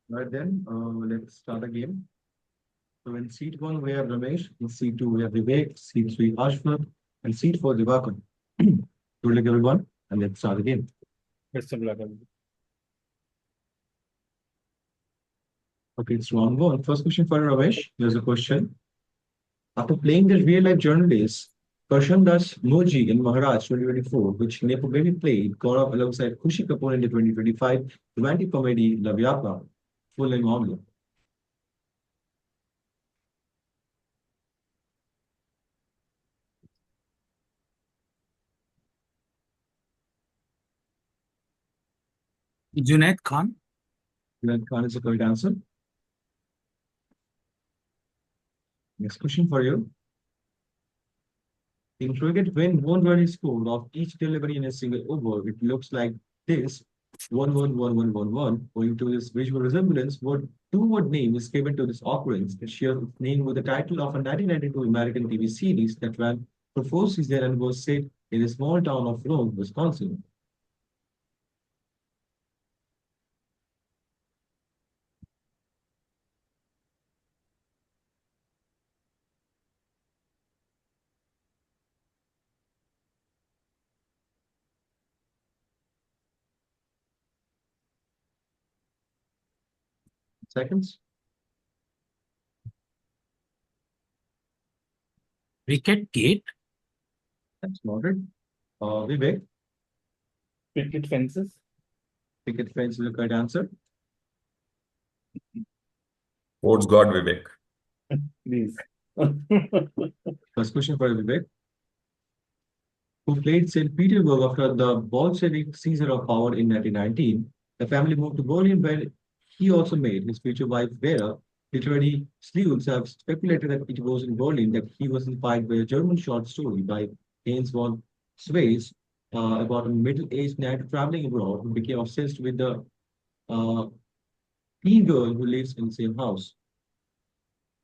Right then, let's start the game. So in seat one, we have Ramesh. In seat two, we have Vivek. Seat three, Ashwath. And seat four, Diwakar. Good luck, everyone. And let's start the game. Best of luck. Okay, it's round one. First question for Ramesh. Here's a question. After playing the real-life journalist Prashandas Moji in Maharaj 2024, which nepobaby played, got up alongside Khushi Kapoor in the 2025 romantic comedy La Vyapa, full name only. Junaid Khan. That Khan is the correct answer. Next question for you. In cricket, when one run is scored off each delivery in a single over, it looks like this: 1-1-1-1-1-1. Owing to this visual resemblance, what two-word name is given to this occurrence? It shares its name with the title of a 1992 American TV series that ran for 4 seasons and was set in a small town of Rome, Wisconsin. Seconds. Wicket Gate. That's noted. Vivek, Picket Fences. picket fence is the correct answer. Sports God Vivek. Please. First question for Vivek. Who played St. Petersburg after the Bolshevik seizure of power in 1919. The family moved to Berlin, where he also made his future wife Vera. Literary sleuths have speculated that it was in Berlin that he was inspired by a German short story by Hans von Swayze about a middle-aged knight traveling abroad who became obsessed with the uh, teen girl who lives in the same house.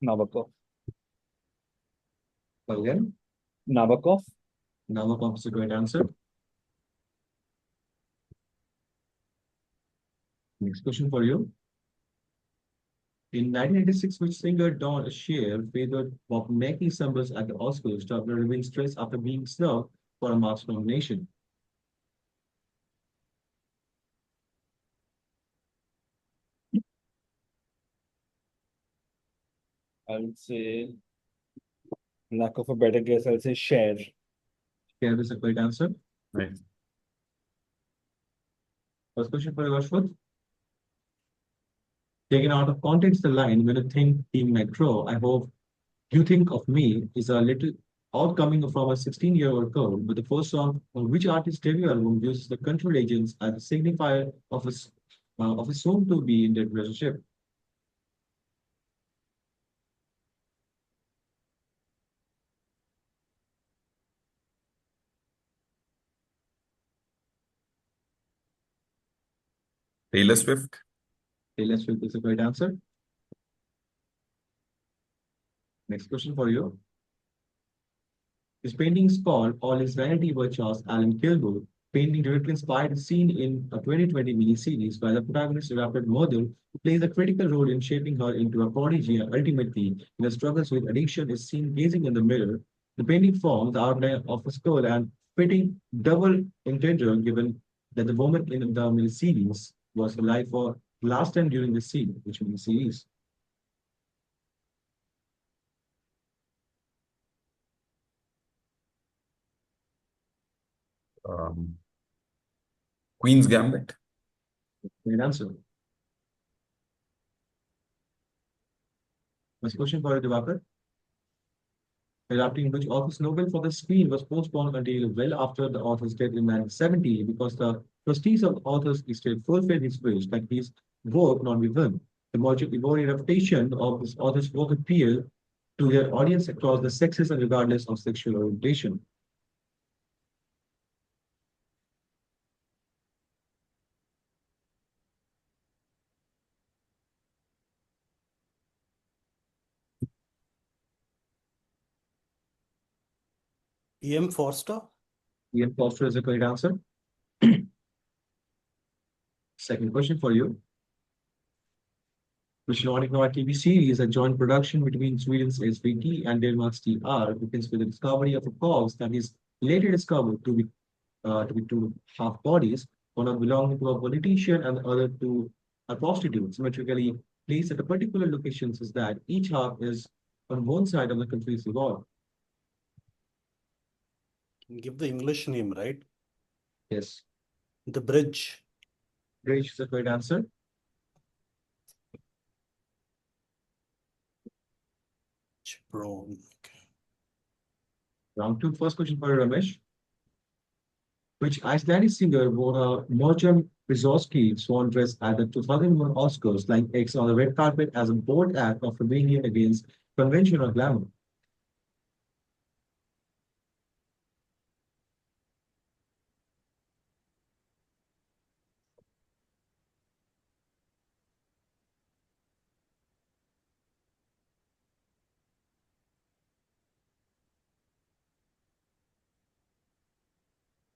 Nabokov. Again, Nabokov. Nabokov is a great answer. Next question for you. In 1986, which singer Dawn Asher favored Bob making symbols at the Oscars to relieving stress after being snubbed for a March nomination? I would say, lack of a better guess, I'll say Share. Here is a great answer. Right. First question for you, Ashwath. Taken out of context, the line, when you think Team Metro, I hope you think of me, is a little outcoming from a 16-year-old girl, but the first song on which artist's debut album uses the control agents as a signifier of a soon to be in that relationship. Taylor Swift. Taylor Swift is a great answer. Next question for you. His painting is called All His Vanity by Charles Allen Kilgore. Painting directly inspired a scene in a 2020 miniseries where the protagonist's rapid mother, who plays a critical role in shaping her into a prodigy and ultimately, in her struggles with addiction, is seen gazing in the mirror. The painting forms the outline of a skull and fitting double entendre given that the woman in the miniseries was alive for the last time during the scene, which miniseries. Um, Queen's Gambit. Great answer. Next question for you, Diwakar. Adapting which author's novel for the screen was postponed until well after the author's death in 1970 because the trustees of the author's estate fulfilled his wish that his work not be burned. The majority adaptation of this author's work appealed to their audience across the sexes and regardless of sexual orientation. E.M. Forster. Ian Foster is a correct answer. Second question for you. Which Nordic TV series, a joint production between Sweden's SVT and Denmark's TR, begins with the discovery of a corpse that is later discovered to be two half bodies, one of belonging to a politician and the other to a prostitute, symmetrically placed at a particular location is that each half is on one side of the country's wall. Give the English name, right? Yes. The bridge. Bridge is a correct answer. Brown. Okay. Round two, first question for Ramesh. Which Icelandic singer wore a merchant Wyszynski swan dress at the 2001 Oscars, lying eggs on the red carpet as a bold act of rebellion against conventional glamour?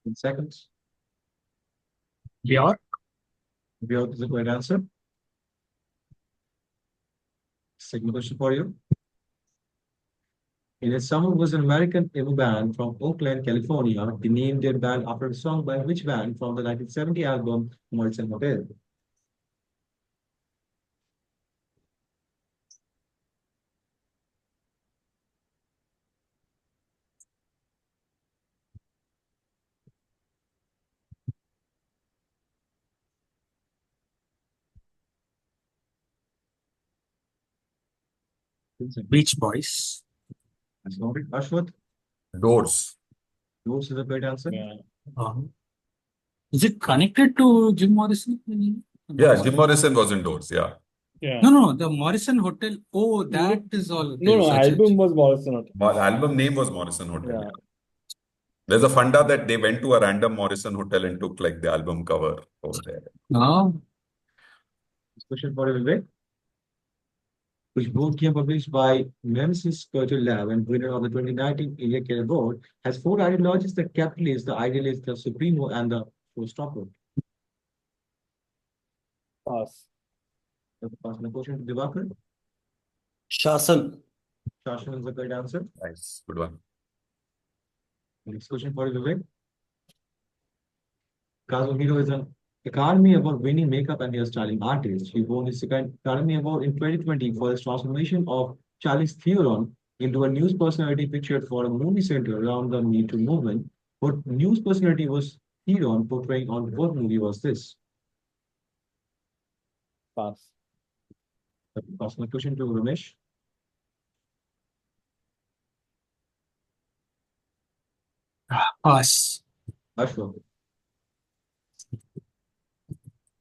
In seconds. Bjork. Bjork is the correct answer. Second question for you. In a Summer was an American emo band from Oakland, California. They named their band after a song by which band from the 1970 album Morrison Hotel? Beach Boys. That's not it. Ashwath, Doors. yours is the correct answer. Yeah. Is it connected to Jim Morrison? Yeah, Jim Morrison was in Doors. Yeah. Yeah. No, the Morrison Hotel. Oh, that is all. No, Such a- album was Morrison. Album name was Morrison Hotel. Yeah. Yeah. There's a funda that they went to a random Morrison Hotel and took like the album cover over there. No. This question for Vivek. Which book came published by Nemesis Culture Lab and winner of the 2019 Elected Award, has four ideologies: the capitalist, the idealist, the supremo, and the showstopper. Pass. Pass the question to Diwakar. Shasn. Shashan is the correct answer. Nice. Good one. Next question for Vivek. Kazuhiro is an Academy Award winning makeup and hairstyling artist. He won his second Academy Award in 2020 for his transformation of Charlize Theron into a news personality pictured for a movie centered around the Me Too movement. What news personality was Theron portraying on what movie was this? Pass. Pass my question to Ramesh. Pass. Ashwat.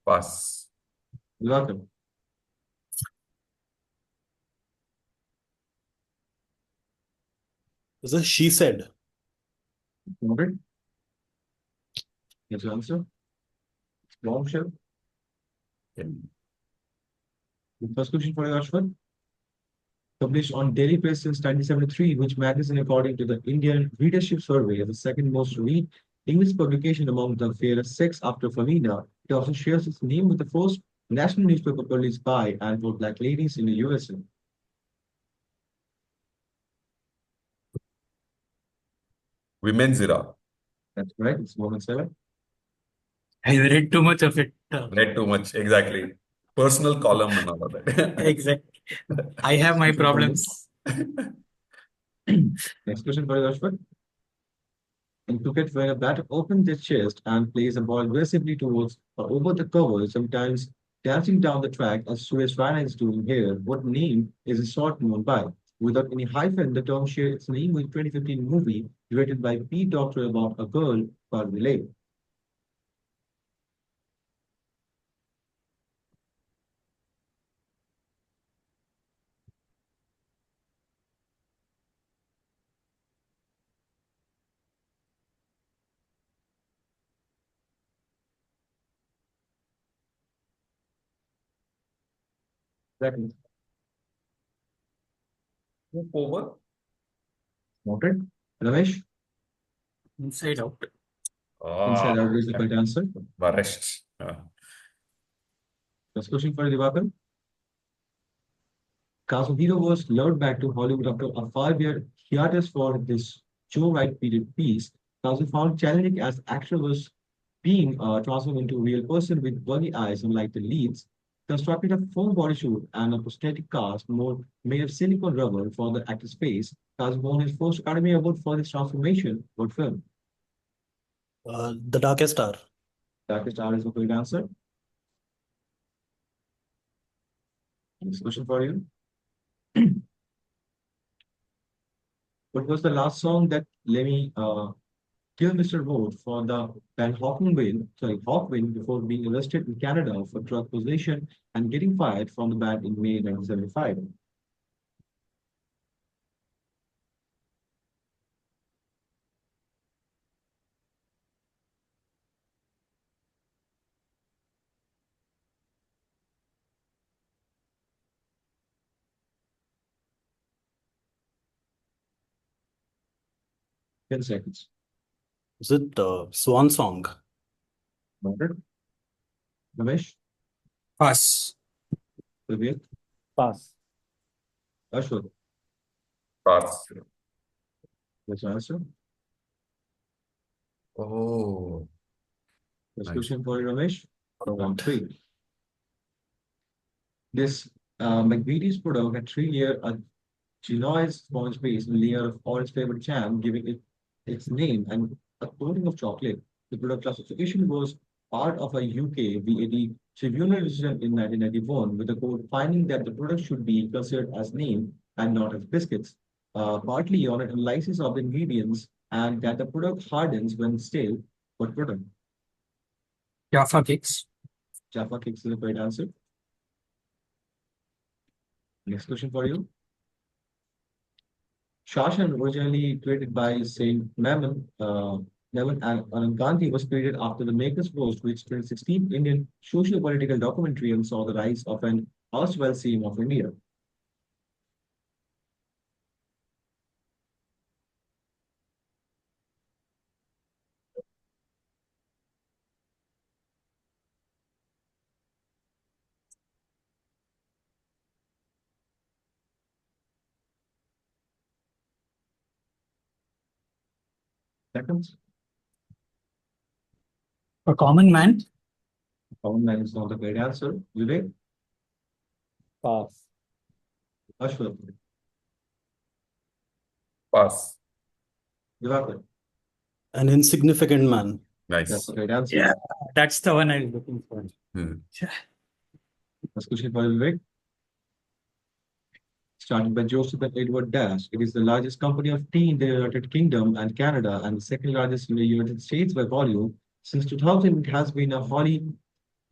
Pass. Welcome. Is it she said? Noted. Yes, your answer. Bombshell. Yeah. The first question for you, Ashwat. Published on Daily Press since 1973, which magazine, according to the Indian Readership Survey, is the second most read English publication among the fairest sex after Femina. It also shares its name with the first national newspaper published by and for Black ladies in the USA. Women's Era. That's correct. It's Woman 7. I read too much of it. Read too much. Exactly. Personal column and all of that. Exactly. I have my problems. Next question for you, Ashwat. In cricket, when a batter opens its chest and plays a ball aggressively towards or over the cover, sometimes dancing down the track as Suresh Raina is doing here, what name is the shot known by? Without any hyphen, the term shares its name with 2015 movie directed by Pete Docter about a girl called Relay. Second. Over. Noted. Ramesh, Inside Out. inside out is the correct answer. Varesh. First question for Diwakar. Casablanca was lured back to Hollywood after a 5-year hiatus for this Joe Wright period piece. Casablanca found challenging as actor was being transformed into a real person with buggy eyes, unlike the leads. Constructed a full body suit and a prosthetic cast more made of silicone rubber for the actor's face. Casablanca won his first Academy Award for this transformation. What film? The Darkest Hour. Darkest Hour is a good answer. Next question for you. What was the last song that Lemmy Mr. wrote for the band Hawkwind before being arrested in Canada for drug possession and getting fired from the band in May 1975? 10 seconds. Is it Swan Song? Noted. Ramesh, Pass. Vivek, Pass. Ashwath, Pass. let's answer. Oh, First nice. question for you, Ramesh. Round 3. This McVitie's product had 3-layer genoise sponge base and layer of all its favorite jam, giving it its name and a coating of chocolate. The product classification was part of a UK VAT tribunal decision in 1991, with the court finding that the product should be considered as name and not as biscuits, partly on an analysis of the ingredients and that the product hardens when stale. What product? Jaffa cakes. Jaffa Cakes is the correct answer. Next question for you. Shasn, originally created by Saint Mammon and Gandhi, was created after the Maker's Roast, which 2016 Indian socio-political documentary and saw the rise of an erstwhile CM of India. Seconds. A common man. Common man is not the correct answer. Vivek, Pass. Ashwath, Pass. Diwakar. An Insignificant Man. That's Nice. the correct answer. Yeah, that's the one I was looking for. Hmm. Next question for Vivek. Started by Joseph and Edward Dash. It is the largest company of tea in the United Kingdom and Canada and the second largest in the United States by volume. Since 2000, it has been a wholly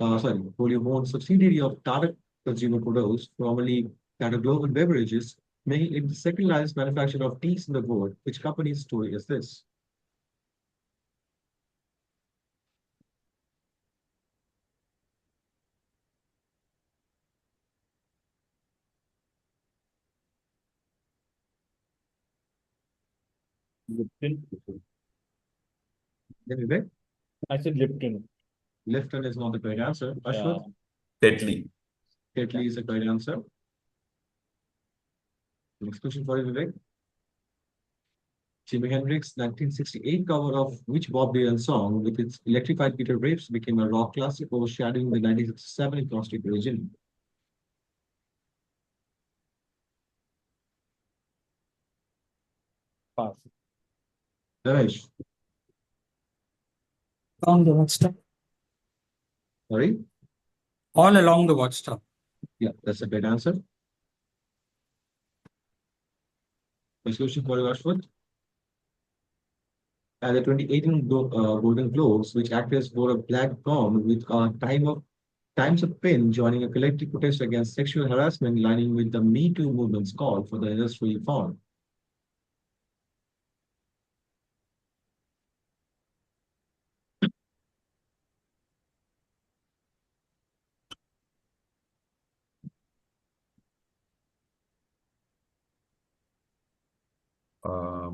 owned subsidiary of Tata Consumer Products, formerly Tata Global Beverages, making it the second largest manufacturer of teas in the world. Which company's story is this? Lipton. Then Vivek, I said Lipton. Lifton is not the correct answer. Ashwath, Deadly. Tetley is the correct answer. Next question for you, Vivek. Jimi Hendrix's 1968 cover of which Bob Dylan song with its electrified guitar riffs became a rock classic overshadowing the 1967 acoustic version? Pass. Ramesh, Along the watchtower. sorry? All along the watchtower. Yeah, that's a great answer. Next question for you, Ashwath. At the 2018 Golden Globes, which actress wore a black gown with a times of pin, joining a collective protest against sexual harassment, lining with the Me Too movement's call for the industry reform?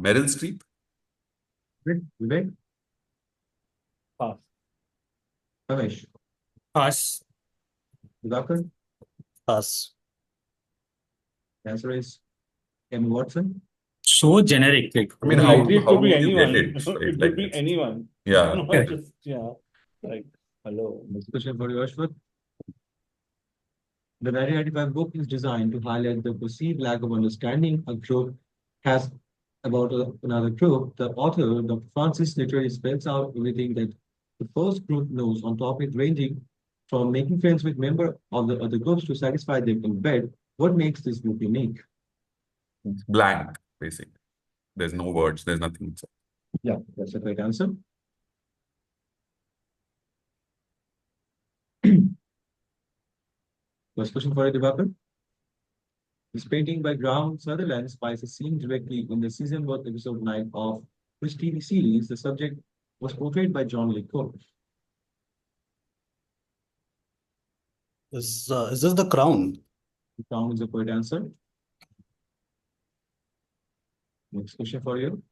Meryl Streep. Vivek, Pass. Ramesh, Pass. Diwakar, Pass. The answer is Emma Watson. So generic. Like, I mean, It how could be would you get anyone. it, right? It Like could be it's anyone. yeah. Not correct. just, yeah. Like, hello. Next question for you, Ashwath. The 1995 book is designed to highlight the perceived lack of understanding a group has about another group. The author, Dr. Francis, literally spells out everything that the first group knows on topics ranging from making friends with members of the other groups to satisfy them in bed. What makes this book unique? It's blank, basically. There's no words, there's nothing inside. Yeah, that's a great answer. First question for you, Diwakar. This painting by Graham Sutherland spies a scene directly in the season 1 episode 9 of which TV series the subject was portrayed by John Lee Cook. Is this The Crown? The Crown is a correct answer. Next question for you.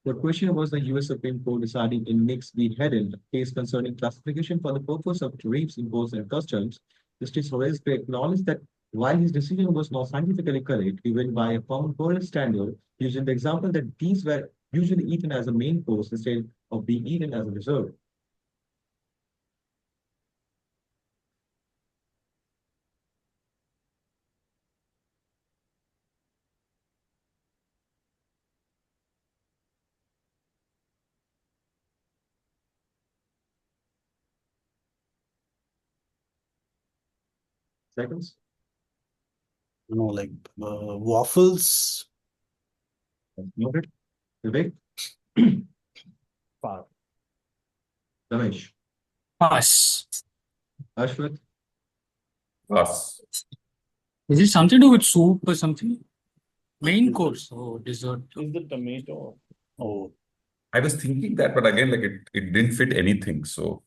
The question was the US Supreme Court deciding in Nix v. Hedden, a case concerning classification for the purpose of tariffs imposed and customs. Justice Horace Gray acknowledged that while his decision was not scientifically correct, he went by a common moral standard, using the example that these were usually eaten as a main course instead of being eaten as a dessert. Seconds. Like waffles. Noted. Vivek. Pass. Ramesh. Pass. Ashwath. Pass. Is it something to do with soup or something? Main course or dessert? Is the tomato? Oh, I was thinking that, but again, like it didn't fit anything. So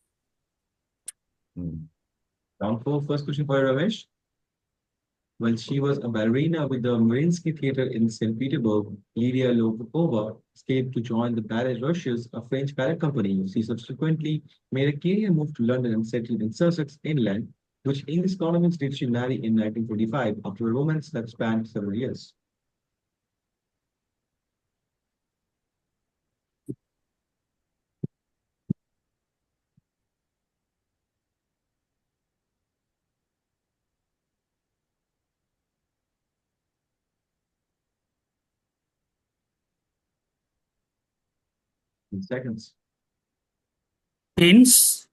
Round 4, first question for Ramesh. When she was a ballerina with the Mariinsky Theater in St. Petersburg, Lydia Lopukova escaped to join the Ballet Russia's, a French ballet company. She subsequently made a career move to London and settled in Sussex, England, which English columnist did she marry in 1945 after a romance that spanned several years. In seconds. Hence,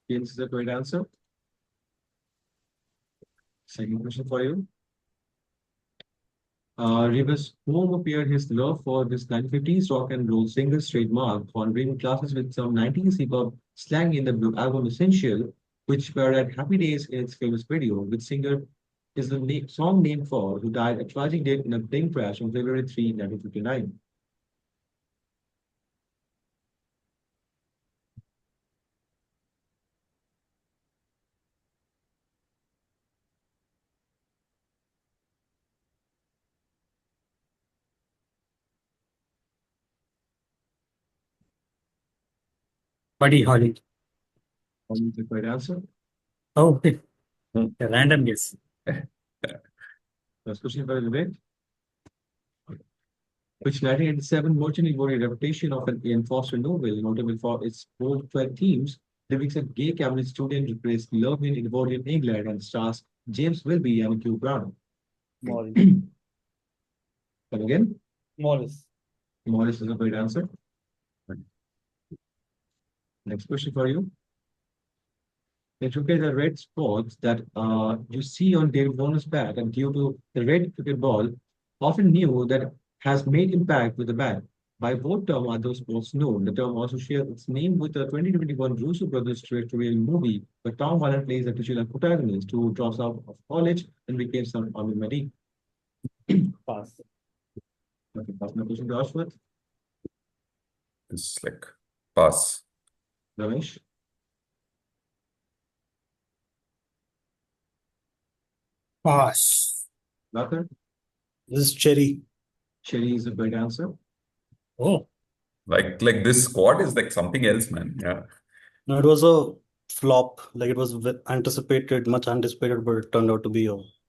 James is the correct answer. Second question for you. Rivers' home appeared his love for this 1950s rock and roll singer's trademark, honoring classes with some 90s hip hop slang in the blue album Essential, which were at Happy Days in its famous video, which singer is the song named for, who died a tragic death in a plane crash on February 3, 1959. Buddy Holly. What is the correct answer? Oh, okay. A random guess. First question for Vivek. Which 1987 Merchant embodied a reputation of an Ian Foster novel, notable for its bold 12 themes, depicts a gay cabinet student replaced love in Edwardian England and stars James Wilby and Hugh Grant. Morris. Come again? Morris. Morris is a great answer. Next question for you. Let's look at the red spots that you see on David Warner's bat, and due to the red cricket ball, often knew that has made impact with the bat. By what term are those spots known? The term also shares its name with the 2021 Russo brothers directorial movie, where Tom Holland plays a titular protagonist who drops out of college and becomes an army medic. Pass. Okay, pass my question to Aswath. it's like pass. Ramesh. Pass. Diwakar. this is cherry. Cherry is a great answer. Oh, Like this squad is like something else, man. Yeah. No, it was a flop. Like it was anticipated, much anticipated, but it turned out to be a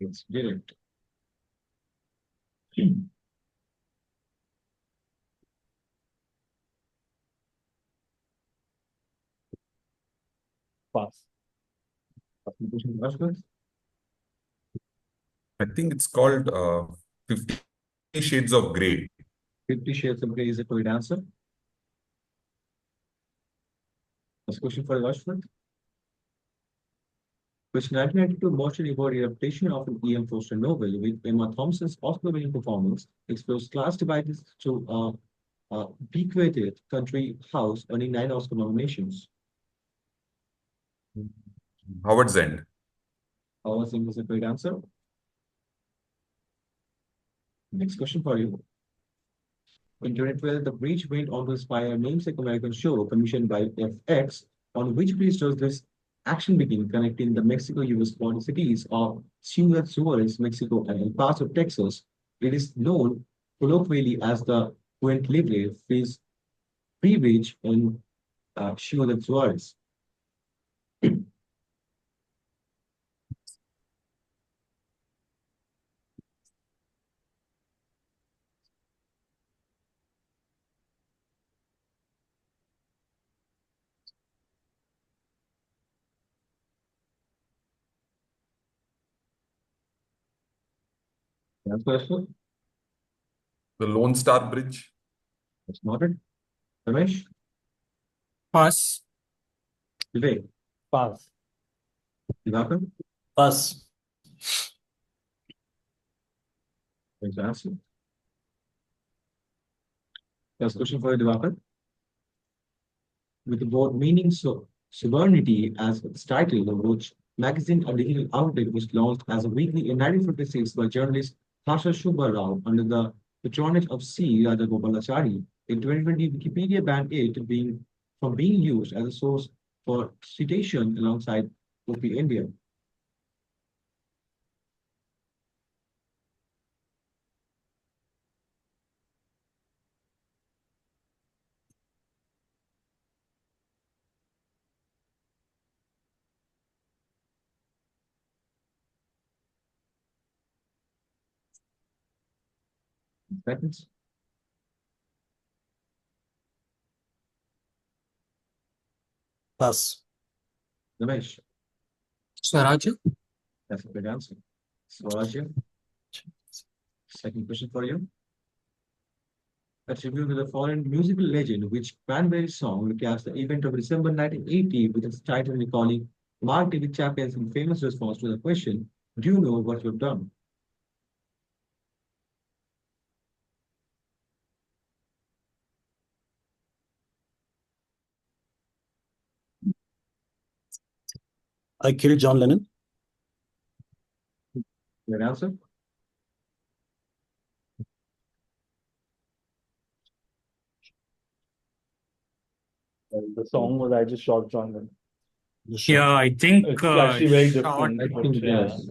It's direct. Pass. Ashwath? I think it's called 50 Shades of Grey. 50 Shades of Grey is a correct answer. Next question for Ashwath. Which 1992 motion evoked adaptation of an E.M. Forster novel with Emma Thompson's Oscar-winning performance explores class divides to bequeathed country house, earning 9 Oscar nominations. Howard's End. Our thing is a great answer. Next question for you. In 2012, The Breach went on to inspire a namesake American show commissioned by FX, on which bridge does this action begin, connecting the Mexico-US border cities of Ciudad Juarez, Mexico, and El Paso, Texas. It is known colloquially as the Puente Libre Free Bridge in Ciudad Juarez. Next question. The Lone Star Bridge. That's noted. Ramesh? Pass. Vivek? Pass. Diwakar? Pass. Thanks for answer. Next question for you, Diwakar. With the word meaning sovereignty as its title, the Roach magazine, a digital outlet, was launched as a weekly in 1956 by journalist Harsha Shubha Rao under the patronage of C. Rajagopalachari. In 2020, Wikipedia banned it from being used as a source for citation alongside OP India. Seconds. Pass. Ramesh, Swarajya. that's a good answer. Swarajya. Second question for you. A tribute to the foreign musical legend, which Cranberry's song recaps the event of December 1980 with its title recalling Mark David Chapman's famous response to the question, "Do you know what you've done?" I killed John Lennon. Good answer. The song was I Just Shot John Lennon. You sure? Yeah, I think It's actually very short. different. I but think yeah. yes.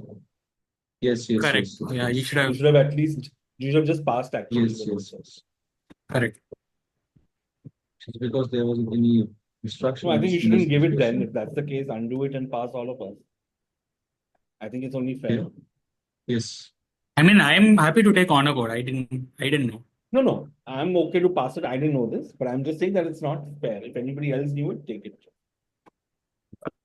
Yes, yes, Correct. yes. Yeah, you yes. should You have. should have at least, you should have just passed actually. Yes, yes, yes. Correct. It's because there wasn't any instruction. No, I think you in this shouldn't give it question. then. If that's the case, undo it and pass all of us. I think it's only fair. Yeah. Yes. I mean, I'm happy to take honor code. I didn't know. No, I'm okay to pass it. I didn't know this, but I'm just saying that it's not fair. If anybody else knew it, take it.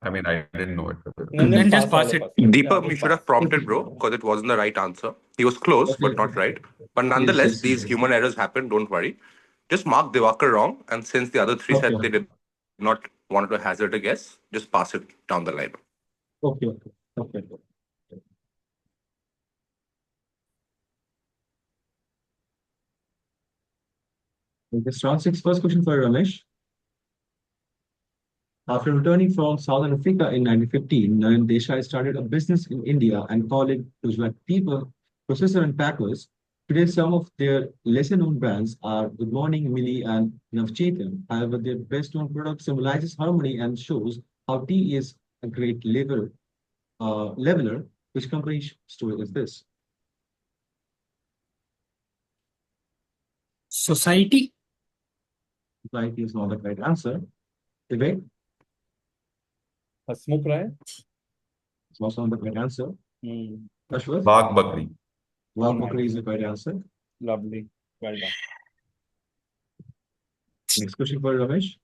I mean, I didn't know it. And Then just all pass of it. us. Yeah, Deepam, just you should pass. have prompted, bro, because it wasn't the right answer. He was close, Okay. but not right. But Yes, nonetheless, yes, these yes. human errors happen. Don't worry. Just mark Diwakar wrong, and since the other three Okay. said they did not want to hazard a guess, just pass it down the line. Okay. Okay. This round six, first question for Ramesh. After returning from Southern Africa in 1915, Naren Desai started a business in India and called it Ujjwala People, Processor and Packers. Today, some of their lesser-known brands are Good Morning, Millie, and Navchetan. However, their best-known product symbolizes harmony and shows how tea is a great leveler. Which company's story is this? Society. Right is not the right answer. Vivek Hasmukh Rai? is also not the right answer. Ashwath? Bak Bakri. Wow, Bakri is the correct answer. Lovely. Well done. Next question for Ramesh.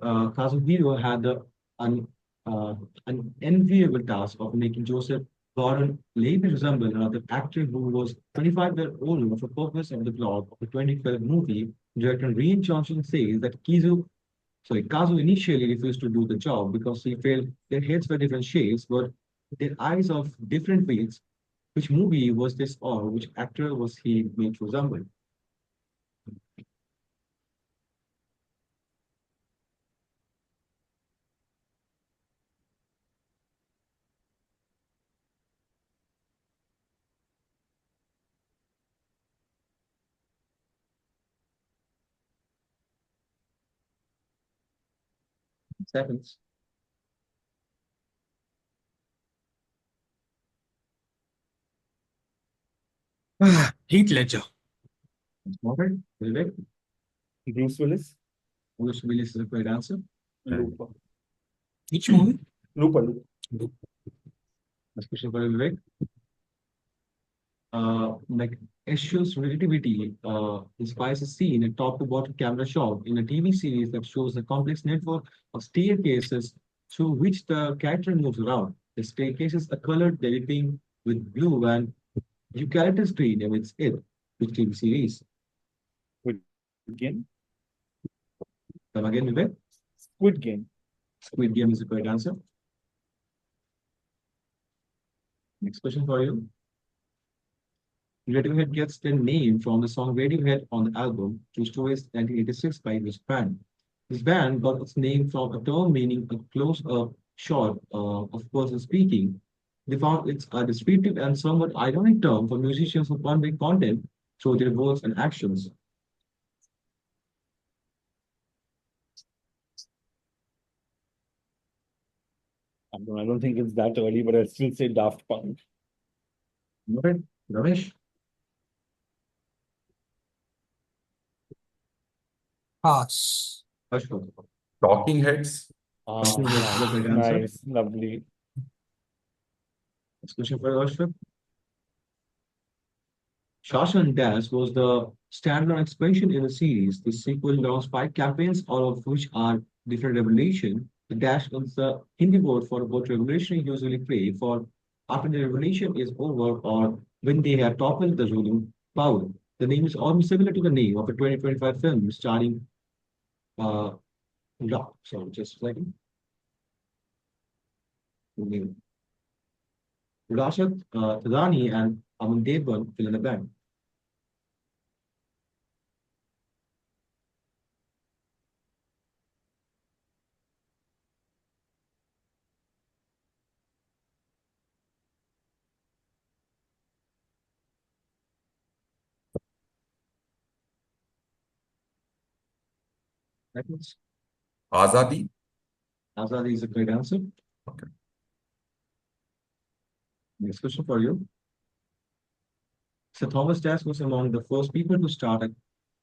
Kazuhiro had an, uh, an enviable task of making Joseph Gordon-Levitt resemble another actor who was 25 years older for purpose of the plot of the 2012 movie. Director Rian Johnson says that Kazu initially refused to do the job because he felt their heads were different shapes, but their eyes of different weights. Which movie was this or which actor was he made to resemble? 7 seconds. Heath Ledger. Noted. Vivek, Bruce Willis. Bruce Willis is the correct answer. Looper. Which movie? Looper. Next question for Vivek. Like Eshu's relativity inspires a scene, a top to bottom camera shot in a TV series that shows a complex network of staircases through which the character moves around. The staircases are colored, dipping with blue, and you character's green, and it's it, which TV series. Game. Come again, Vivek. Squid Game. Squid Game is the correct answer. Next question for you. Radiohead gets their name from the song Radiohead on the album True Stories 1986 by this band. This band got its name from a term meaning a close-up shot of person speaking. They found it's a descriptive and somewhat ironic term for musicians who convey content through their words and actions. I don't think it's that early, but I still say Daft Punk. Right, Ramesh? Pass. Ashwat. Talking Heads. Talking Heads is the correct answer. Nice, lovely. Next question for Ashwat. Shasn Dash was the standalone expansion in the series. The sequel launched 5 campaigns, all of which are different revelation. The dash is the Hindi word for what revelation usually play for after the revelation is over or when they have toppled the ruling power. The name is almost similar to the name of a 2025 film starring sorry, just a second. Rashad Tadani and Aman Devgan fill in the blank. Seconds. Azadi. Azadi is a great answer. Okay. Next question for you. Sir Thomas Dash was among the first people to start a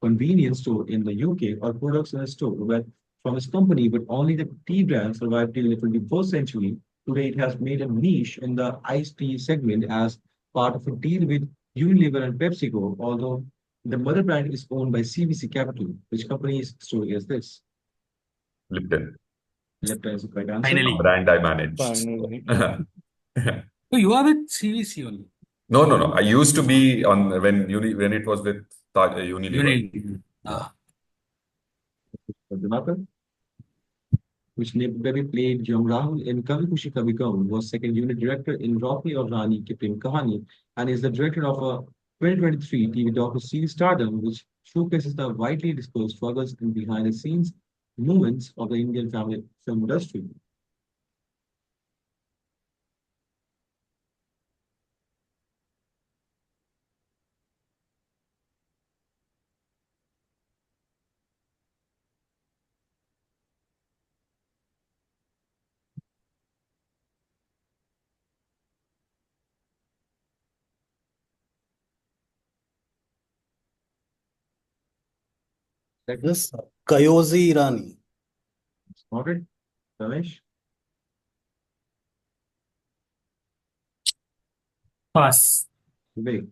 convenience store in the UK or products in a store where from his company, but only the tea brand survived till the 21st century. Today, it has made a niche in the iced tea segment as part of a deal with Unilever and PepsiCo, although the mother brand is owned by CVC Capital. Which company's story is this? Lipton. Lipton is the correct answer. Finally. Brand I managed. Finally. So you are with CVC only. No, no, no. I used to be on when it was with Unilever. Unilever. Ah. Diwakar, which nepobaby played young Rahul in Kabhi Khushi Kabhi Gum, was second unit director in Rocky or Rani Ki Prem Kahani, and is the director of a 2023 TV docu-series Stardom, which showcases the widely discussed struggles and behind-the-scenes movements of the Indian family film industry. This Kayozi Irani. Noted. Ramesh? Pass. Vivek.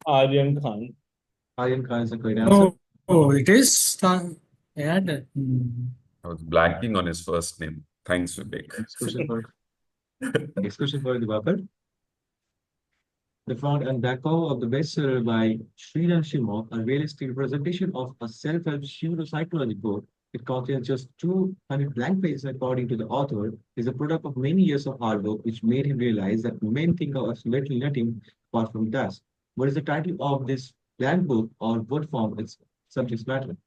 Aryan Khan. Aryan Khan is a correct answer. It is. I had that. I was blanking on his first name. Thanks, Vivek. Next question for Diwakar. The front and back cover of the bestseller by Sridhar Shimov, a realistic representation of a self-help pseudo-psychology book. It contains just 200 blank pages, according to the author, is a product of many years of hard work, which made him realize that men think of absolutely nothing apart from dust. What is the title of this blank book, or what form its subject matter?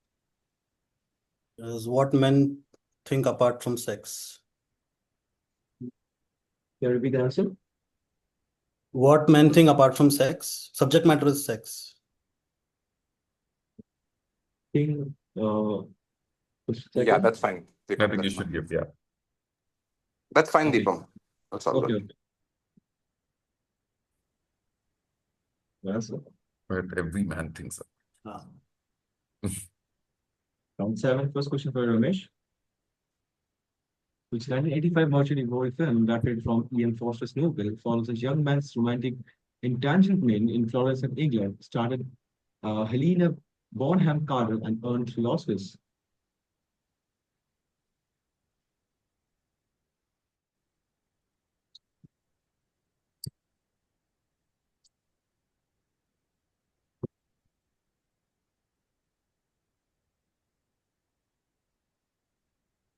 Is what men think apart from sex. Can you repeat the answer? What men think apart from sex. Subject matter is sex. Think, Yeah, that's fine. I Deepam, think you that's should fine. give, yeah. That's fine, Okay. Deepam. That's all Okay. good. Yes. But every man thinks so. Ah. Round 7, first question for Ramesh. Which 1985 Merchant Ivory film, adapted from Ian Foster's novel, follows a young man's romantic entanglement in Florence and England, started Helena Bonham Carter and earned philosophies.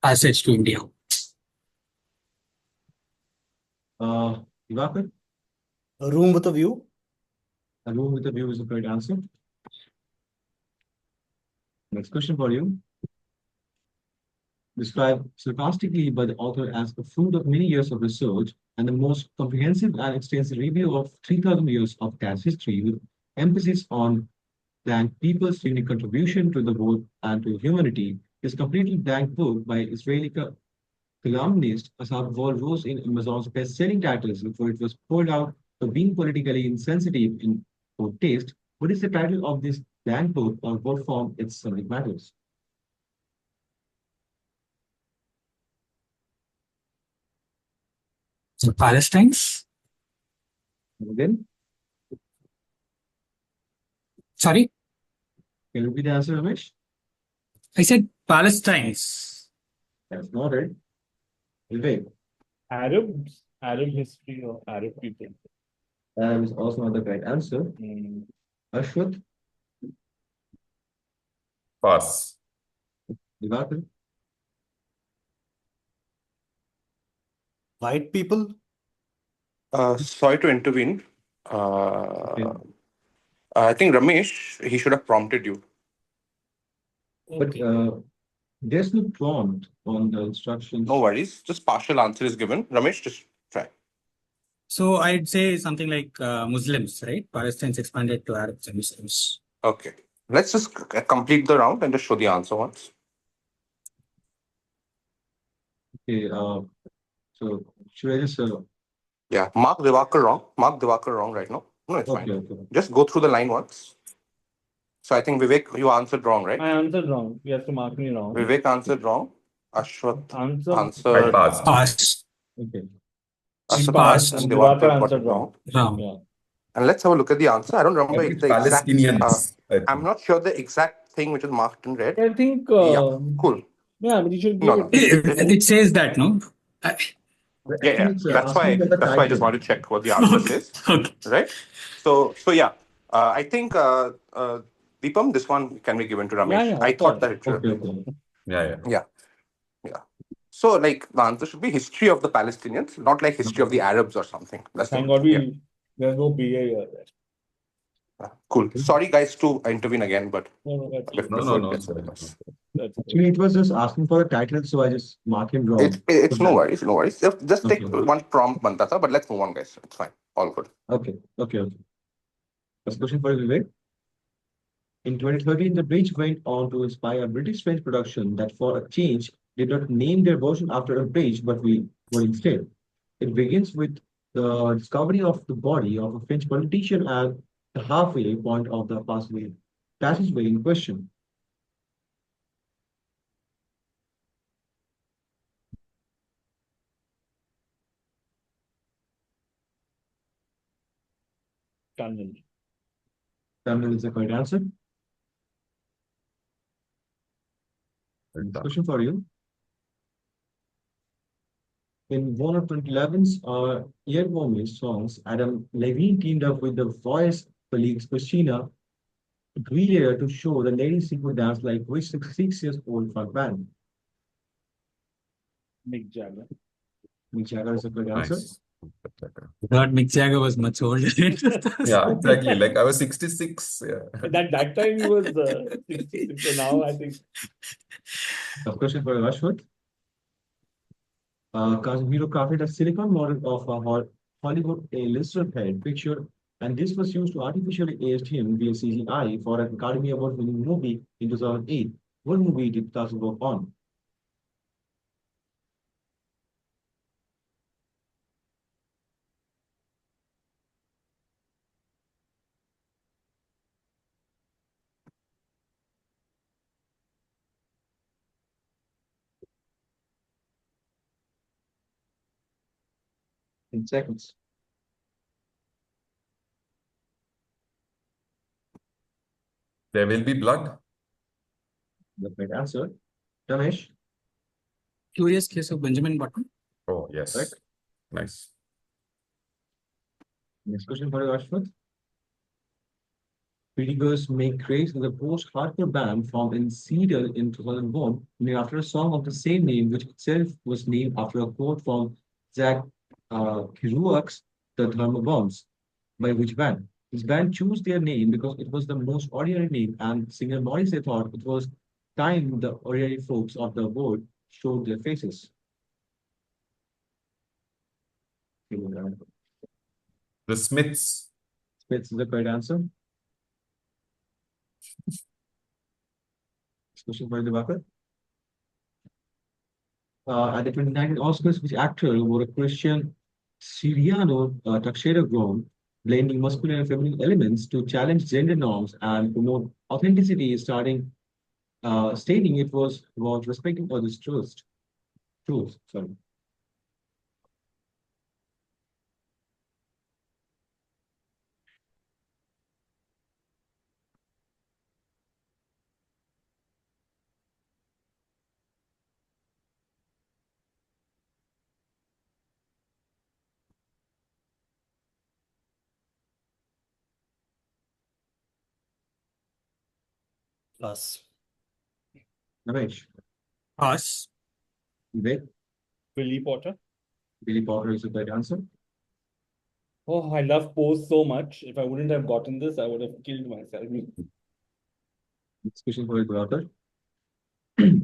Passage to India. Diwakar, A room with a view. A Room with a View is the correct answer. Next question for you. Described sarcastically by the author as the fruit of many years of research and the most comprehensive and extensive review of 3,000 years of cat history, with emphasis on blank people's unique contribution to the world and to humanity. This completely blank book by Israeli columnist Asaf rose in Amazon's best-selling titles before it was pulled out for being politically insensitive in poor taste. What is the title of this blank book, or what form its subject matters? So Palestine's. Again, Sorry, can you repeat the answer, Ramesh? I said Palestine's. That's not it. Vivek, Arabs, Arab history or Arab people. that is also not the correct answer. Ashwath, Pass. Diwakar, White people. Sorry to intervene. okay. I think Ramesh, he should have prompted you. But there's no prompt on the instructions. No worries. Just partial answer is given. Ramesh, just try. So I'd say something like Muslims, right? Palestine's expanded to Arabs and Muslims. Okay. Let's just complete the round and just show the answer once. Okay, so should I just Yeah. Mark Diwakar wrong. Mark Diwakar wrong right now. No, it's okay, fine. okay. Just go through the line once. So I think Vivek, you answered wrong, right? I answered wrong. You have to mark me wrong. Vivek answered wrong. Ashwath Answer. I answered passed. Pass. Okay. Ashwath Pass. and Diwakar Diwakar got answered it wrong. Wrong. Yeah. And let's have a look at the answer. I don't I remember think the exact. Palestinians. I I'm think. not sure the exact thing which is marked in red. I think. Yeah, cool. Yeah, but you should give No, no. It says that, no? Yeah, yeah. It's That's asking why. for the That's why I just title. wanted to check what the answer says. Okay. Right. So yeah. I think Deepam, this one can be given to Ramesh. yeah, I of thought course. that it should have Okay, been. okay. Yeah. Yeah. Yeah. So like the answer should be history of the Palestinians, not like history of the Arabs or something. That's Thank not, God there's no BA here. cool. Sorry guys to intervene again, but No, that's we've No, preferred no. this otherwise. that's Actually, it was just asking for the title, so I just marked him wrong. It's no worries, no worries. Just take Okay. one prompt, Mantata, but let's move on, guys. It's fine. All good. Okay, okay. First question for Vivek. In 2013, the bridge went on to inspire a British French production that, for a change, did not name their version after a bridge, but we were instead. It begins with the discovery of the body of a French politician at the halfway point of the passageway in question. Tunnel. Tunnel is the correct answer. Next question for you. In one of 2011's Earwormish songs, Adam Levine teamed up with the voice colleagues Christina Aguilera to show the ladies sing could dance like which 66 years old front band. Mick Jagger. Mick Jagger is a good answer. Nice. I thought Mick Jagger was much older. Yeah, exactly. Like I was 66. Yeah. That time he was 66, so now I think A question for Ashwath. Casemiro crafted a silicon model of a Hollywood A-lister head picture, and this was used to artificially age him via CGI for an Academy Award-winning movie in 2008. What movie did Casemiro work on? In seconds. There will be blood. The correct answer. Ramesh, Curious Case of Benjamin Button. Oh, yes. Correct. Nice. next question for you, Ashwath. Pretty Girls Make Craze is a post-hardcore band formed in Seattle in 2001, named after a song of the same name, which itself was named after a quote from Zach Kerouac's The Thermal Bombs, by which band? This band chose their name because it was the most ordinary name, and singer Morrissey thought it was time the ordinary folks of the world showed their faces. The Smiths. Smiths is the correct answer. Question for Diwakar. At the 2019 Oscars, which actor wore a Christian Siriano tuxedo gown, blending masculine and feminine elements to challenge gender norms and promote authenticity, stating it was about respecting others' truth. Truth, sorry. Plus. Ramesh, Us. Vivek, Billy Potter. Billy Potter is the correct answer. Oh, I love Pose so much. If I wouldn't have gotten this, I would have killed myself. Next question for Diwakar. If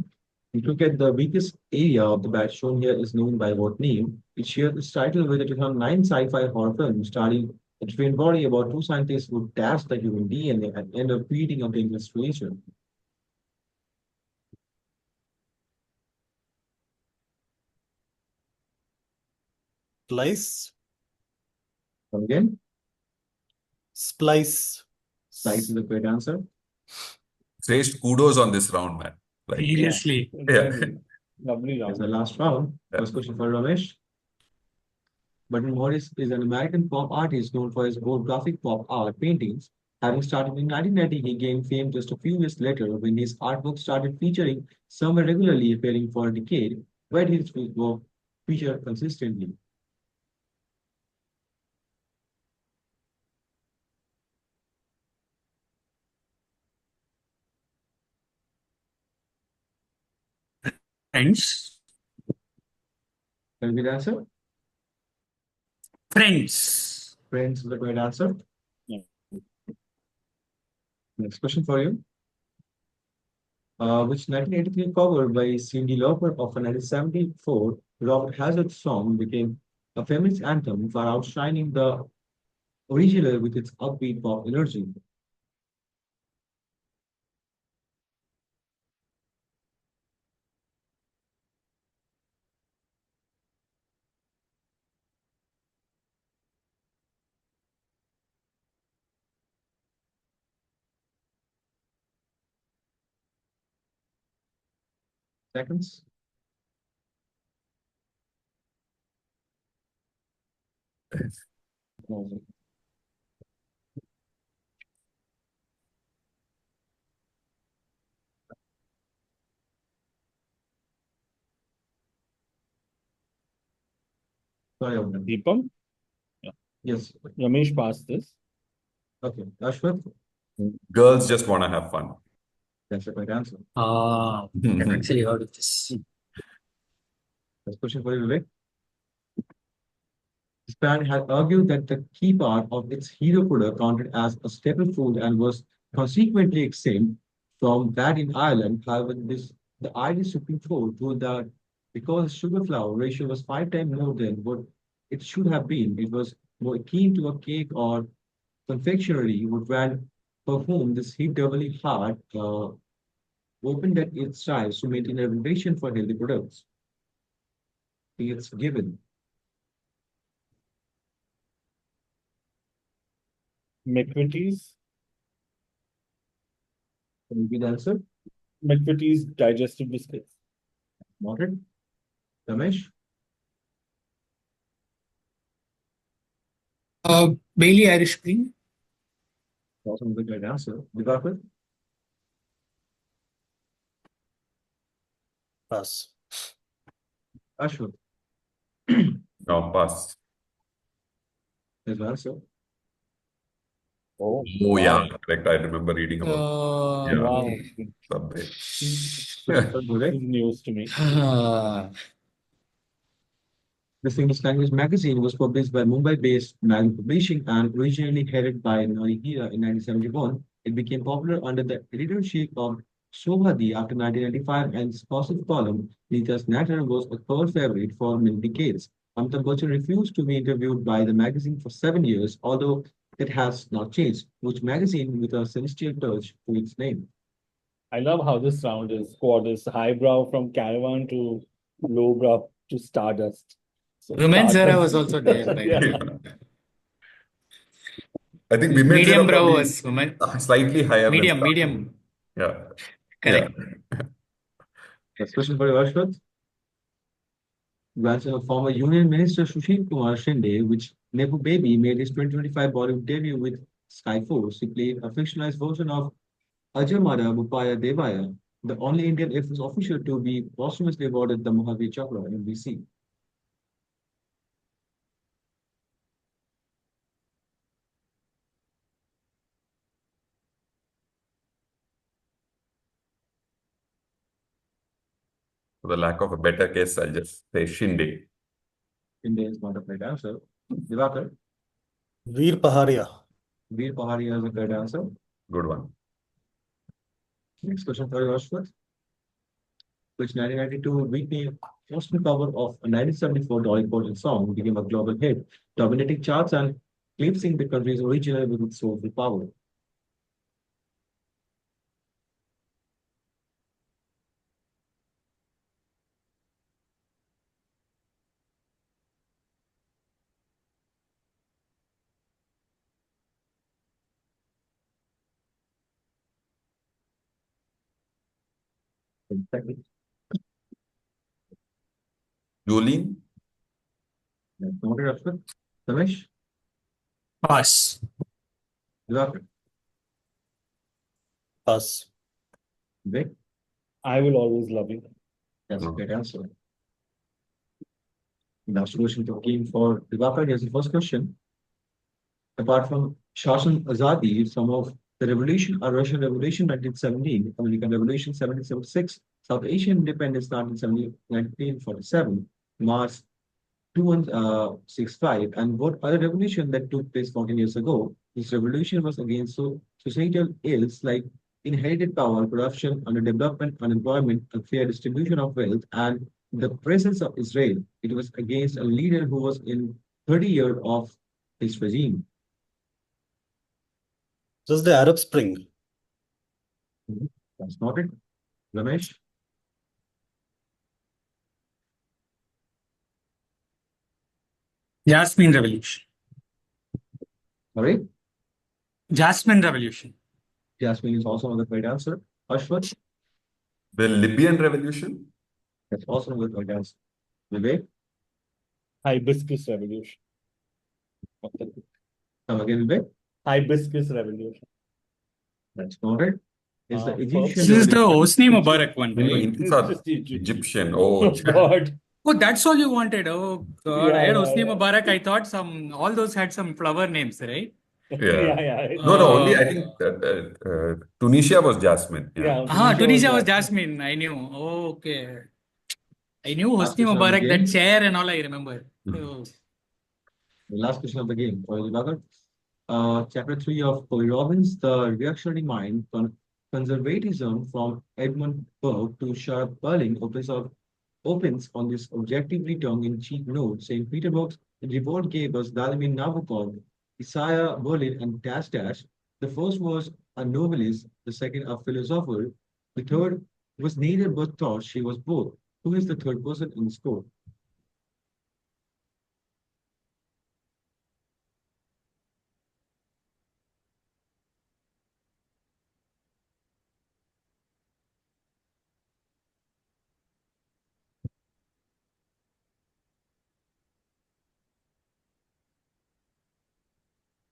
you look at the weakest area of the badge shown here is known by what name? It shares its title with a 2009 sci-fi horror film starring a trained body about two scientists who test the human DNA and end up creating a dangerous creature. Splice. Come again? Splice. Slice is the correct answer. Sage, kudos on this round, man. Like, Seriously. yeah. Lovely That's the round. last round. Yeah. First question for Ramesh. Button Morris is an American pop artist known for his bold graphic pop art paintings. Having started in 1990, he gained fame just a few years later when his artwork started featuring somewhere regularly appearing for a decade, where his work featured consistently. Friends. Can you be the answer? Friends. Friends is the correct answer. Yeah. Next question for you. Which 1983 cover by Cyndi Lauper of a 1974 Robert Hazard song became a feminist anthem for outshining the original with its upbeat pop energy. Seconds. Sorry about that. Deepam, Yes. Ramesh passed this. Okay. Ashwath, Girls just want to have fun. that's the right answer. I've actually heard of this. Next question for you, Vivek. Japan had argued that the key part of its hero product counted as a staple food and was consequently exempt from that in Ireland. However, the Irish Supreme Court ruled that because sugar flour ratio was 5 times more than what it should have been, it was more akin to a cake or confectionery would grant for whom this hit doubly hard opened at its strives to maintain a reputation for healthy products. It's given. McVitie's. Can you repeat the answer? McVitie's digestive biscuits. Noted. Ramesh? Bailey Irish Cream. Also a good right answer. Diwakar? Pass. Ashwath? No, pass. There's an answer. Oh, Oh, wow. yeah, correct. I remember reading about Yeah. Wow. Subway. Vivek? This is news to me. This English language magazine was published by Mumbai-based Magna Publishing and originally headed by Nani Hira in 1971. It became popular under the editorship of Shobhadi after 1995, and its gossip column, Nita's Natter, was a cult favorite for many decades. Amitabh Bachchan refused to be interviewed by the magazine for 7 years, although it has not changed, which magazine with a celestial touch to its name. I love how this round is squad is highbrow from Caravan to lowbrow to Stardust. So Women's era was Stardust. also there. By the way. I think women's Medium era brow probably was women. slightly higher than Medium, Star. medium. Yeah. Correct. Next question for you, Ashwath. Grandson of former Union Minister Sushil Kumar Shinde, which nepobaby made his 2025 Bollywood debut with Skyforce. He played a fictionalized version of Ajamara Bupaya Devaya, the only Indian Air Force official to be posthumously awarded the Mahavir Chakra in BC. For the lack of a better case, I'll just say Shinde. India is not a correct answer. Diwakar, Veer Paharia. Veer Paharia is a correct answer. Good one. Next question for you, Ashwath. Which 1992 Whitney Houston cover of a 1974 Dolly Parton song became a global hit, dominating charts and eclipsing the country's original with its soulful power. Exactly. Jolene? That's noted, Ashwath. Ramesh, Pass. Diwakar, Pass. Vivek, I will always love you. that's a great answer. Now, solution to game for Diwakar. Here's the first question. Apart from Shasn Azadi, some of the revolution, Russian Revolution 1917, American Revolution 1776, South Asian independence 1947, Mars 2165, and what other revolution that took place 14 years ago. This revolution was against societal ills like inherited power, corruption, underdevelopment, unemployment, unfair distribution of wealth, and the presence of Israel. It was against a leader who was in 30 years of his regime. Just the Arab Spring. That's not it. Ramesh, Jasmine Revolution. all right. Jasmine Revolution. Jasmine is also another right answer. Ashwath, The Libyan Revolution? that's also another right answer. Vivek, Hibiscus revolution. come again, Vivek. Hibiscus revolution. That's not it. It's the Wow. Egyptian This is the revolution. Hosni Mubarak one, No, right? Intifada. Just Egypt. Egyptian. Oh Oh, God. Oh, that's all you wanted. Oh God, I Yeah, had yeah, Hosni yeah. Mubarak. I thought all those had some flower names, right? Yeah. Yeah. No, only I Uh, think Tunisia was Jasmine. Yeah. Yeah, Tunisia was Tunisia was Jasmine. Jasmine. I knew. Oh, okay. I knew Last Hosni question of the Mubarak, that game. chair and all I remember. Mhm. Oh, The last question of the game for Diwakar. Chapter 3 of Corey Robbins, The Reactionary Mind, Conservatism from Edmund Burke to Sharp Berlin opens on this objectively tongue-in-cheek note, saying Peterburg's revolt gave us Vladimir Nabokov, Isaiah Berlin, and Dash Dash. The first was a novelist, the second a philosopher, the third was neither but thought she was both. Who is the third person in the score?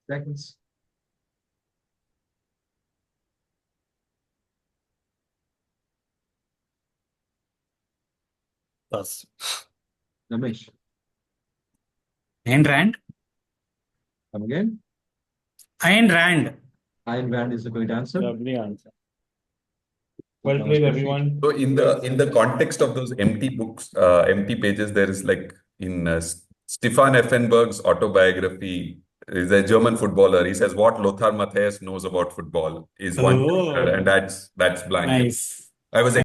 Seconds. Pass. Ramesh. Ayn Rand? Come again. Ayn Rand. Ayn Rand is the correct answer. Lovely answer. Put Well on the played, spreadsheet. everyone. So in the context of those empty books, empty pages, there is like in Stefan Effenberg's autobiography, is a German footballer. He says what Lothar Matthäus knows about football is one chapter, Oh. and that's blank. Nice. I was